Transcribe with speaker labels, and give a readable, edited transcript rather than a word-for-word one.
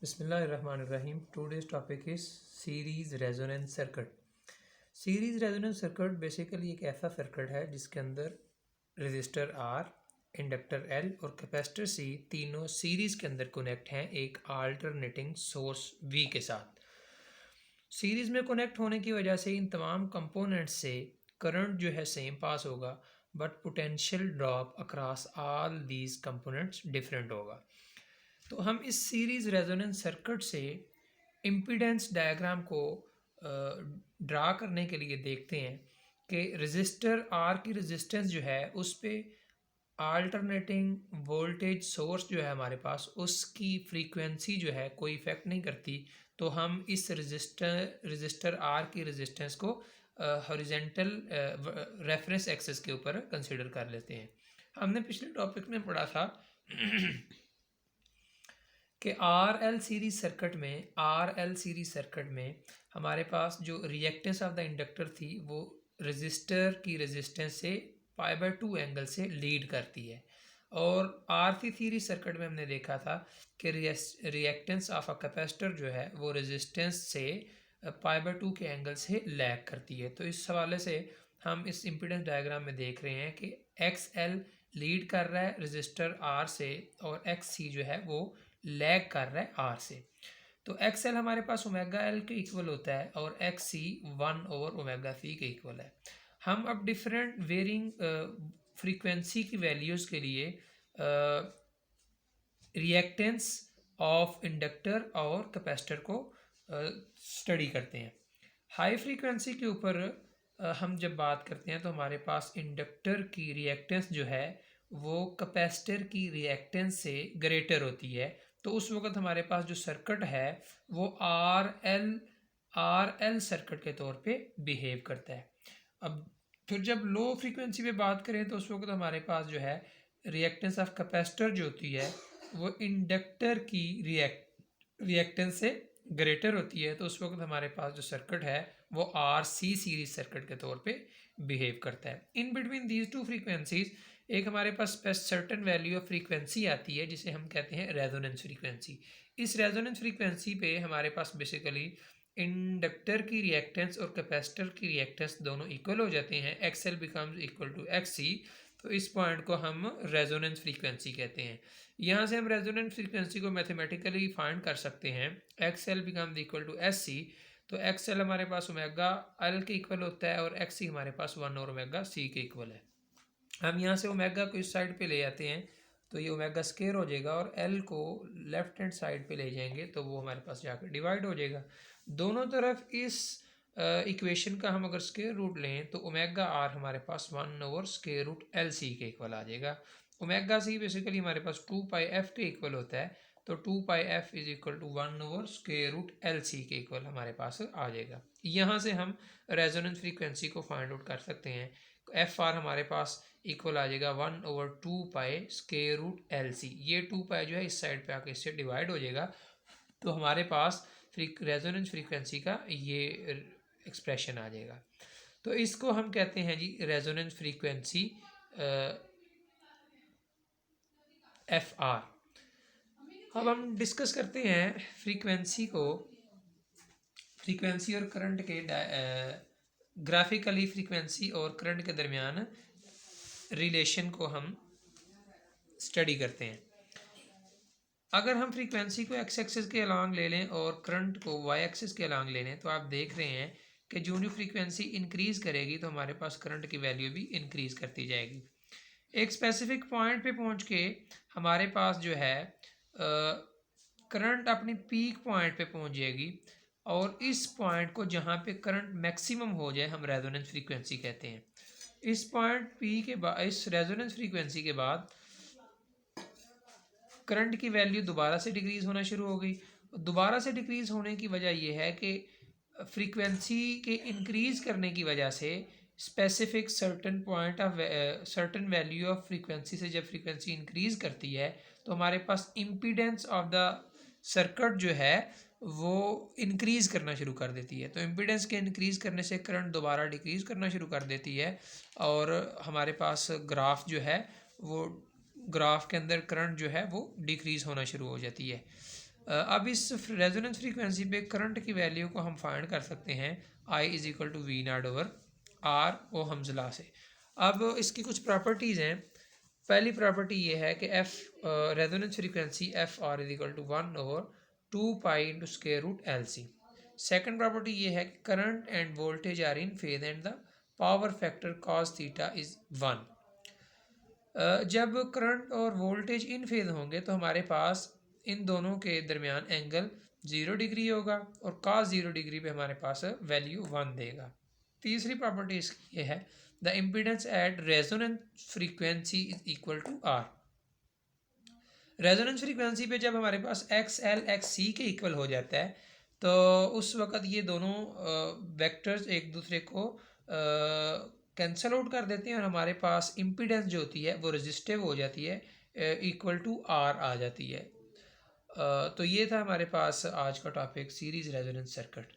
Speaker 1: Bismillahirrahmanirrahim. Today's topic is series resonance circuit. Series resonance circuit basically एक ऐसा circuit है जिसके अंदर रेजिस्टर R, इंडक्टर L और कैपेसिटर C तीनों सीरीज के अंदर कनेक्ट हैं एक अल्टरनेटिंग सोर्स V के साथ. सीरीज में कनेक्ट होने की वजह से इन तमाम कंपोनेंट्स से करंट जो है सेम पास होगा, but potential drop across all these components different होगा. तो हम इस सीरीज़ रेजोनेंस सर्किट से इम्पीडेंस डायग्राम को ड्रा करने के लिए देखते हैं कि रेजिस्टर आर की रेजिस्टेंस जो है उस पर अल्टरनेटिंग वोल्टेज सोर्स जो है हमारे पास उसकी फ्रीक्वेंसी जो है कोई इफ़ेक्ट नहीं करती. तो हम इस रेजिस्टर आर की रेजिस्टेंस को हॉरिजेंटल रेफरेंस एक्सिस के ऊपर कंसिडर कर लेते हैं. हमने पिछले टॉपिक में पढ़ा था कि आर एल सीरीज सर्किट में हमारे पास जो रिएक्टेंस ऑफ द इंडक्टर थी वो रेजिस्टर की रेजिस्टेंस से π/2 एंगल से लीड करती है. और आर सी सीरीज सर्किट में हमने देखा था कि रिएक्टेंस ऑफ अ कैपेसिटर जो है वो रेजिस्टेंस से π/2 के एंगल से लैग करती है. तो इस हवाले से हम इस इम्पीडेंस डायग्राम में देख रहे हैं कि एक्स एल लीड कर रहा है रेजिस्टर आर से और एक्स सी जो है वो लैग कर रहा है आर से. तो एक्स एल हमारे पास ओमेगा एल के इक्वल होता है और एक्स सी 1/ओमेगा सी के इक्वल है. हम अब डिफरेंट वेरिंग फ्रीक्वेंसी की वैल्यूज़ के लिए रिएक्टेंस ऑफ इंडक्टर और कैपेसिटर को स्टडी करते हैं. हाई फ्रीक्वेंसी के ऊपर हम जब बात करते हैं तो हमारे पास इंडक्टर की रिएक्टेंस जो है वो कैपेसिटर की रिएक्टेंस से ग्रेटर होती है. तो उस वक्त हमारे पास जो सर्किट है वो आर एल सर्किट के तौर पे बिहेव करता है. अब फिर जब लो फ्रीक्वेंसी पे बात करें तो उस वक्त हमारे पास जो है रिएक्टेंस ऑफ कैपेसिटर जो होती है वो इंडक्टर की रिएक्टेंस से ग्रेटर होती है. तो उस वक्त हमारे पास जो सर्किट है वो आर सी सीरीज सर्किट के तौर पे बिहेव करता है. In between these two frequencies एक हमारे पास सर्टेन वैल्यू ऑफ फ्रीक्वेंसी आती है जिसे हम कहते हैं रेजोनेंस फ्रीक्वेंसी. इस रेजोनेंस फ्रीक्वेंसी पे हमारे पास बेसिकली इंडक्टर की रिएक्टेंस और कैपेसिटर की रिएक्टेंस दोनों इक्वल हो जाते हैं. X L becomes equal to X C. तो इस पॉइंट को हम रेजोनेंस फ्रीक्वेंसी कहते हैं. यहाँ से हम रेजोनेंस फ्रीक्वेंसी को मैथमेटिकली फाइंड कर सकते हैं. X L becomes equal to S C. तो एक्स एल हमारे पास ओमेगा एल के इक्वल होता है और एक्स सी हमारे पास 1/ओमेगा सी के इक्वल है. हम यहाँ से ओमेगा को इस साइड पे ले आते हैं तो ये ओमेगा स्क्वायर हो जाएगा और एल को लेफ्ट हैंड साइड पे ले जाएंगे तो वो हमारे पास जाकर डिवाइड हो जाएगा. दोनों तरफ इस इक्वेशन का हम अगर स्क्वायर रूट लें तो ओमेगा आर हमारे पास 1/√LC के इक्वल आ जाएगा. ओमेगा सी बेसिकली हमारे पास 2πf के इक्वल होता है. तो 2πf is equal to 1/√LC के इक्वल हमारे पास आ जाएगा. यहाँ से हम रेजोनेंस फ्रीक्वेंसी को फाइंड आउट कर सकते हैं. एफ आर हमारे पास इक्वल आ जाएगा 1/2π√LC. ये 2π जो है इस साइड पे आके इससे डिवाइड हो जाएगा. तो हमारे पास रेजोनेंस फ्रीक्वेंसी का ये एक्सप्रेशन आ जाएगा. तो इसको हम कहते हैं जी रेजोनेंस फ्रीक्वेंसी एफ आर. अब हम डिस्कस करते हैं फ्रीक्वेंसी और करंट के ग्राफिकली फ्रीक्वेंसी और करंट के दरमियान रिलेशन को हम स्टडी करते हैं. अगर हम फ्रीक्वेंसी को एक्स एक्सिस के अलॉन्ग ले लें और करंट को वाई एक्सिस के अलॉन्ग ले लें तो आप देख रहे हैं कि जो फ्रीक्वेंसी इंक्रीज़ करेगी तो हमारे पास करंट की वैल्यू भी इंक्रीज़ करती जाएगी. एक स्पेसिफिक पॉइंट पे पहुंच के हमारे पास जो है करंट अपनी पीक पॉइंट पे पहुंच जाएगी और इस पॉइंट को जहां पे करंट मैक्सिमम हो जाए हम रेजोनेंस फ्रीक्वेंसी कहते हैं. इस पॉइंट पी के बाद इस रेजोनेंस फ्रीक्वेंसी के बाद करंट की वैल्यू दोबारा से डिक्रीज़ होना शुरू हो गई. दोबारा से डिक्रीज़ होने की वजह यह है कि फ्रीक्वेंसी के इंक्रीज़ करने की वजह से specific certain point of certain value of frequency से जब फ्रीक्वेंसी इंक्रीज़ करती है तो हमारे पास इम्पीडेंस ऑफ द सर्किट जो है वो इंक्रीज़ करना शुरू कर देती है. तो इम्पीडेंस के इंक्रीज़ करने से करंट दोबारा डिक्रीज़ करना शुरू कर देती है और हमारे पास ग्राफ जो है वो ग्राफ के अंदर करंट जो है वो डिक्रीज़ होना शुरू हो जाती है. अब इस रेजोनेंस फ्रीक्वेंसी पे करंट की वैल्यू को हम फाइंड कर सकते हैं I is equal to V naught over R ओ हमजला से। अब इसकी कुछ प्रॉपर्टीज़ हैं। पहली प्रॉपर्टी ये है कि F resonance frequency F R is equal to 1 over 2 pi into square root L C. Second property ये है कि current and voltage are in phase and the power factor cos theta is 1। जब current और voltage इन phase होंगे तो हमारे पास इन दोनों के दरमियान एंगल 0 डिग्री होगा और cos 0 डिग्री पे हमारे पास वैल्यू 1 देगा। तीसरी प्रॉपर्टी इसकी ये है the impedance at resonance frequency is equal to R. Resonance frequency पे जब हमारे पास एक्स एल एक्स सी के इक्वल हो जाता है तो उस वक़्त ये दोनों वेक्टर्स एक दूसरे को कैंसल आउट कर देते हैं और हमारे पास इम्पीडेंस जो होती है वो रेजिस्टिव हो जाती है, इक्वल टू आर आ जाती है। तो ये था हमारे पास आज का टॉपिक सीरीज़ रेजोनेंस सर्किट।